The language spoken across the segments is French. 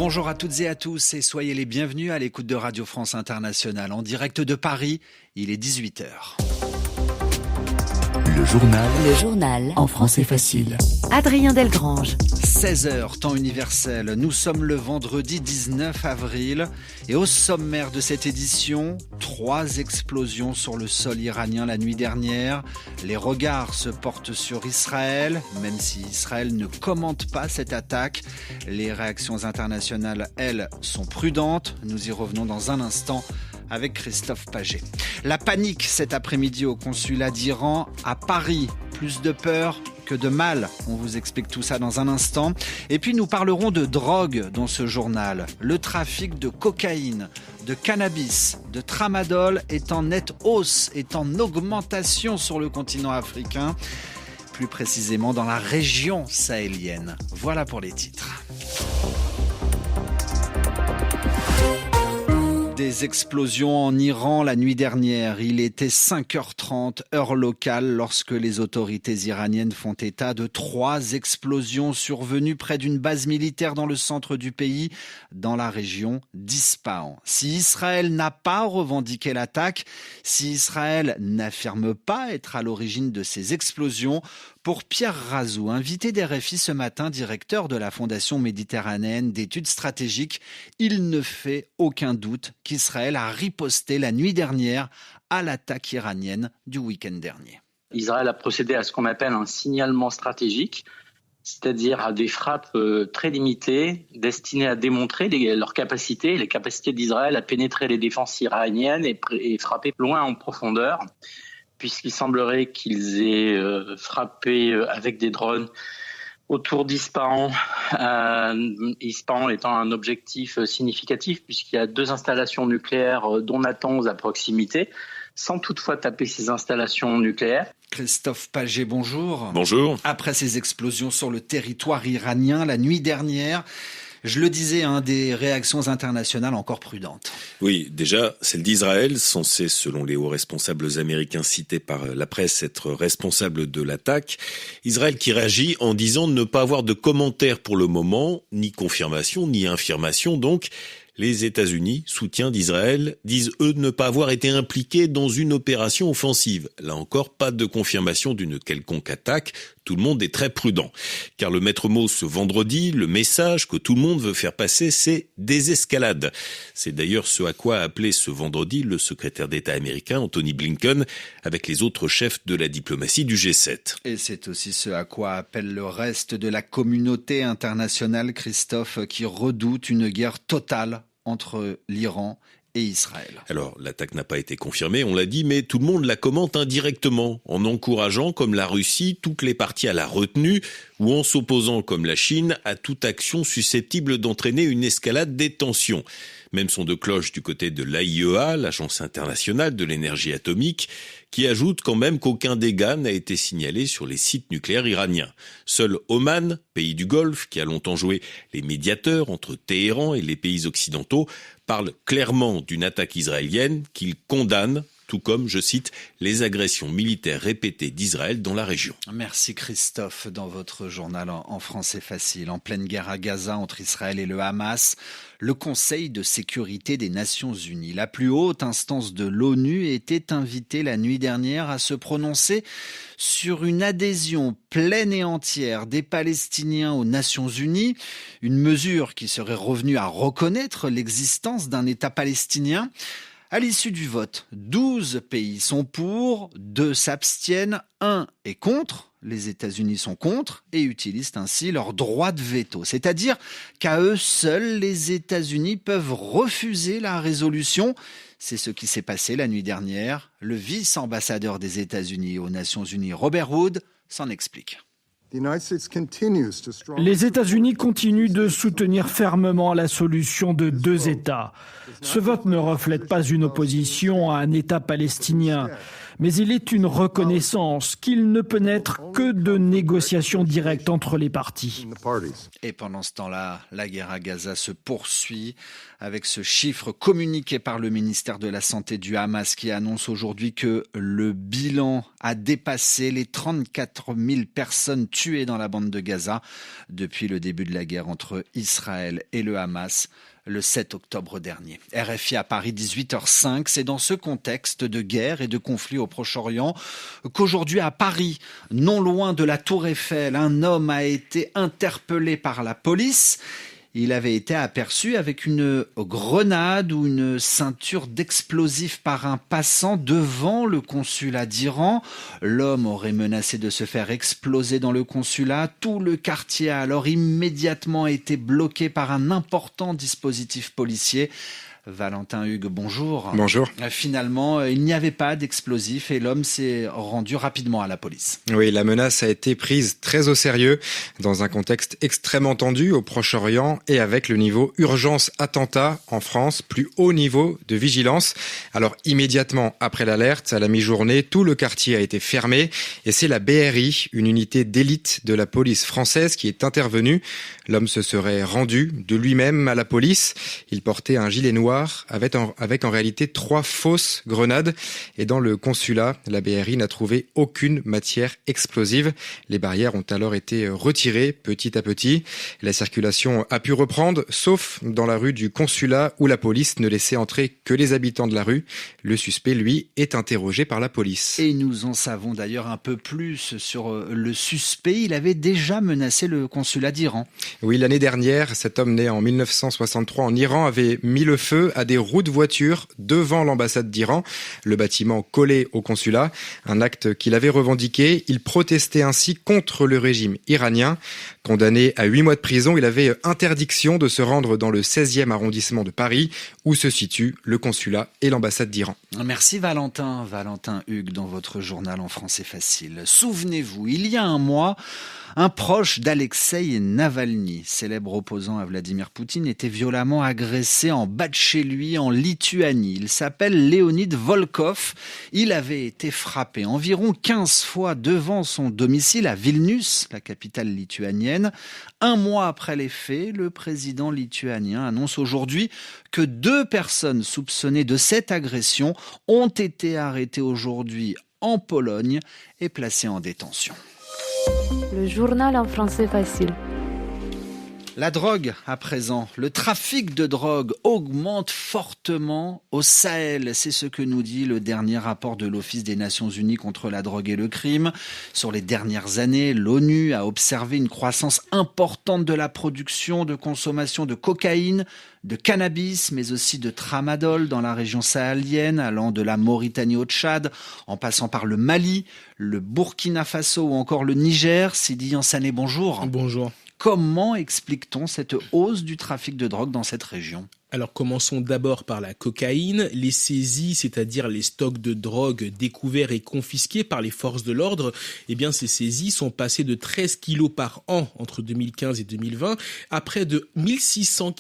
Bonjour à toutes et à tous et soyez les bienvenus à l'écoute de Radio France Internationale. En direct de Paris, il est 18h. Le journal en français facile. Adrien Delgrange. 16h, temps universel. Nous sommes le vendredi 19 avril et au sommaire de cette édition, 3 explosions sur le sol iranien la nuit dernière. Les regards se portent sur Israël, même si Israël ne commente pas cette attaque. Les réactions internationales, elles, sont prudentes. Nous y revenons dans un instant avec Christophe Paget. La panique cet après-midi au consulat d'Iran à Paris. Plus de peur que de mal. On vous explique tout ça dans un instant. Et puis nous parlerons de drogue dans ce journal. Le trafic de cocaïne, de cannabis, de tramadol est en nette hausse, est en augmentation sur le continent africain. Plus précisément dans la région sahélienne. Voilà pour les titres. Des explosions en Iran la nuit dernière. Il était 5h30, heure locale, lorsque les autorités iraniennes font état de 3 explosions survenues près d'une base militaire dans le centre du pays, dans la région d'Ispahan. Si Israël n'a pas revendiqué l'attaque, si Israël n'affirme pas être à l'origine de ces explosions, pour Pierre Razou, invité d'RFI ce matin, directeur de la Fondation méditerranéenne d'études stratégiques, il ne fait aucun doute qu'Israël a riposté la nuit dernière à l'attaque iranienne du week-end dernier. Israël a procédé à ce qu'on appelle un signalement stratégique, c'est-à-dire à des frappes très limitées destinées à démontrer leurs capacités, les capacités d'Israël à pénétrer les défenses iraniennes et frapper loin en profondeur, puisqu'il semblerait qu'ils aient frappé avec des drones autour d'Ispahan, Ispahan étant un objectif significatif puisqu'il y a 2 installations nucléaires dont Natanz à proximité, sans toutefois taper ces installations nucléaires. Christophe Paget, bonjour. Bonjour. Après ces explosions sur le territoire iranien la nuit dernière, je le disais, des réactions internationales encore prudentes. Oui, déjà, celle d'Israël, censée, selon les hauts responsables américains cités par la presse, être responsable de l'attaque. Israël qui réagit en disant ne pas avoir de commentaires pour le moment, ni confirmation, ni infirmation donc. Les États-Unis, soutien d'Israël, disent eux ne pas avoir été impliqués dans une opération offensive. Là encore, pas de confirmation d'une quelconque attaque. Tout le monde est très prudent. Car le maître mot ce vendredi, le message que tout le monde veut faire passer, c'est désescalade. C'est d'ailleurs ce à quoi a appelé ce vendredi le secrétaire d'État américain Antony Blinken avec les autres chefs de la diplomatie du G7. Et c'est aussi ce à quoi appelle le reste de la communauté internationale, Christophe, qui redoute une guerre totale entre l'Iran et Israël. Alors, l'attaque n'a pas été confirmée, on l'a dit, mais tout le monde la commente indirectement, en encourageant, comme la Russie, toutes les parties à la retenue, ou en s'opposant, comme la Chine, à toute action susceptible d'entraîner une escalade des tensions. Même son de cloche du côté de l'AIEA, l'Agence internationale de l'énergie atomique, qui ajoute quand même qu'aucun dégât n'a été signalé sur les sites nucléaires iraniens. Seul Oman, pays du Golfe, qui a longtemps joué les médiateurs entre Téhéran et les pays occidentaux, parle clairement d'une attaque israélienne qu'il condamne, tout comme, je cite, les agressions militaires répétées d'Israël dans la région. Merci Christophe. Dans votre journal en français facile, en pleine guerre à Gaza entre Israël et le Hamas, le Conseil de sécurité des Nations Unies, la plus haute instance de l'ONU, était invité la nuit dernière à se prononcer sur une adhésion pleine et entière des Palestiniens aux Nations Unies, une mesure qui serait revenue à reconnaître l'existence d'un État palestinien. À l'issue du vote, 12 pays sont pour, 2 s'abstiennent, 1 est contre. Les États-Unis sont contre et utilisent ainsi leur droit de veto. C'est-à-dire qu'à eux seuls, les États-Unis peuvent refuser la résolution. C'est ce qui s'est passé la nuit dernière. Le vice-ambassadeur des États-Unis aux Nations Unies, Robert Wood, s'en explique. Les États-Unis continuent de soutenir fermement la solution de 2 États. Ce vote ne reflète pas une opposition à un État palestinien. Mais il est une reconnaissance qu'il ne peut naître que de négociations directes entre les parties. Et pendant ce temps-là, la guerre à Gaza se poursuit avec ce chiffre communiqué par le ministère de la Santé du Hamas qui annonce aujourd'hui que le bilan a dépassé les 34 000 personnes tuées dans la bande de Gaza depuis le début de la guerre entre Israël et le Hamas le 7 octobre dernier. RFI à Paris, 18h05. C'est dans ce contexte de guerre et de conflit au Proche-Orient qu'aujourd'hui à Paris, non loin de la Tour Eiffel, un homme a été interpellé par la police. Il avait été aperçu avec une grenade ou une ceinture d'explosifs par un passant devant le consulat d'Iran. L'homme aurait menacé de se faire exploser dans le consulat. Tout le quartier a alors immédiatement été bloqué par un important dispositif policier. Valentin Hugues, bonjour. Bonjour. Finalement, il n'y avait pas d'explosifs et l'homme s'est rendu rapidement à la police. Oui, la menace a été prise très au sérieux dans un contexte extrêmement tendu au Proche-Orient et avec le niveau urgence attentat en France, plus haut niveau de vigilance. Alors immédiatement après l'alerte, à la mi-journée, tout le quartier a été fermé et c'est la BRI, une unité d'élite de la police française qui est intervenue. L'homme se serait rendu de lui-même à la police. Il portait un gilet noir avec en réalité 3 fausses grenades. Et dans le consulat, la BRI n'a trouvé aucune matière explosive. Les barrières ont alors été retirées petit à petit. La circulation a pu reprendre, sauf dans la rue du consulat où la police ne laissait entrer que les habitants de la rue. Le suspect, lui, est interrogé par la police. Et nous en savons d'ailleurs un peu plus sur le suspect. Il avait déjà menacé le consulat d'Iran. Oui, l'année dernière, cet homme né en 1963 en Iran avait mis le feu à des roues de voiture devant l'ambassade d'Iran, le bâtiment collé au consulat, un acte qu'il avait revendiqué. Il protestait ainsi contre le régime iranien. Condamné à 8 mois de prison, il avait interdiction de se rendre dans le 16e arrondissement de Paris, où se situent le consulat et l'ambassade d'Iran. Merci Valentin Hugues dans votre journal En français facile. Souvenez-vous, il y a un mois, un proche d'Alexeï Navalny, célèbre opposant à Vladimir Poutine, était violemment agressé en bas de chez lui en Lituanie. Il s'appelle Leonid Volkov. Il avait été frappé environ 15 fois devant son domicile à Vilnius, la capitale lituanienne. Un mois après les faits, le président lituanien annonce aujourd'hui que 2 personnes soupçonnées de cette agression ont été arrêtées aujourd'hui en Pologne et placées en détention. Le journal En français facile. La drogue, à présent, le trafic de drogue augmente fortement au Sahel. C'est ce que nous dit le dernier rapport de l'Office des Nations Unies contre la drogue et le crime. Sur les dernières années, l'ONU a observé une croissance importante de la production, de consommation de cocaïne, de cannabis, mais aussi de tramadol dans la région sahélienne, allant de la Mauritanie au Tchad, en passant par le Mali, le Burkina Faso ou encore le Niger. Sidi Yansané, bonjour. Bonjour. Comment explique-t-on cette hausse du trafic de drogue dans cette région ? Alors commençons d'abord par la cocaïne. Les saisies, c'est-à-dire les stocks de drogue découverts et confisqués par les forces de l'ordre, eh bien ces saisies sont passées de 13 kilos par an entre 2015 et 2020 à près de 1500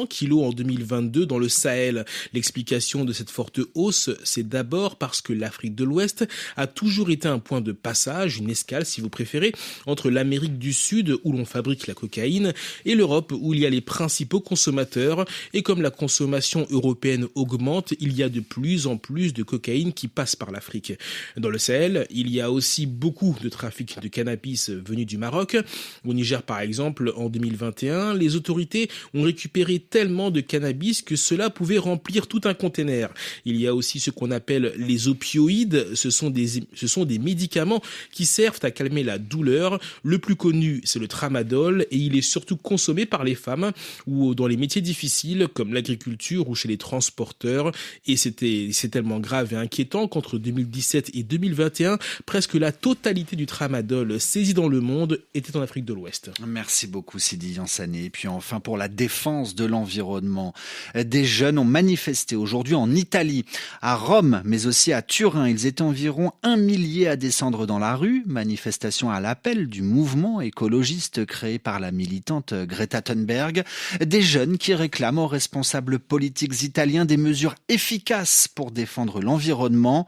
kilos en 2022 dans le Sahel. L'explication de cette forte hausse, c'est d'abord parce que l'Afrique de l'Ouest a toujours été un point de passage, une escale si vous préférez, entre l'Amérique du Sud où l'on fabrique la cocaïne et l'Europe où il y a les principaux consommateurs. Et comme la consommation européenne augmente, il y a de plus en plus de cocaïne qui passe par l'Afrique. Dans le Sahel, il y a aussi beaucoup de trafic de cannabis venu du Maroc. Au Niger, par exemple, en 2021, les autorités ont récupéré tellement de cannabis que cela pouvait remplir tout un container. Il y a aussi ce qu'on appelle les opioïdes. Ce sont des médicaments qui servent à calmer la douleur. Le plus connu, c'est le tramadol et il est surtout consommé par les femmes ou dans les métiers difficiles comme l'agriculture ou chez les transporteurs. Et c'est tellement grave et inquiétant qu'entre 2017 et 2021, presque la totalité du tramadol saisi dans le monde était en Afrique de l'Ouest. Merci beaucoup Sidi Yansané. Et puis enfin, pour la défense de l'environnement, des jeunes ont manifesté aujourd'hui en Italie, à Rome, mais aussi à Turin. Ils étaient environ 1 millier à descendre dans la rue. Manifestation à l'appel du mouvement écologiste créé par la militante Greta Thunberg. Des jeunes qui réclament aux responsables politiques italiens des mesures efficaces pour défendre l'environnement.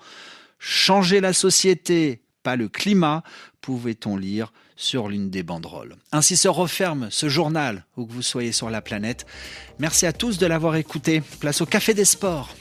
Changer la société, pas le climat, pouvait-on lire sur l'une des banderoles. Ainsi se referme ce journal, où que vous soyez sur la planète. Merci à tous de l'avoir écouté. Place au Café des Sports.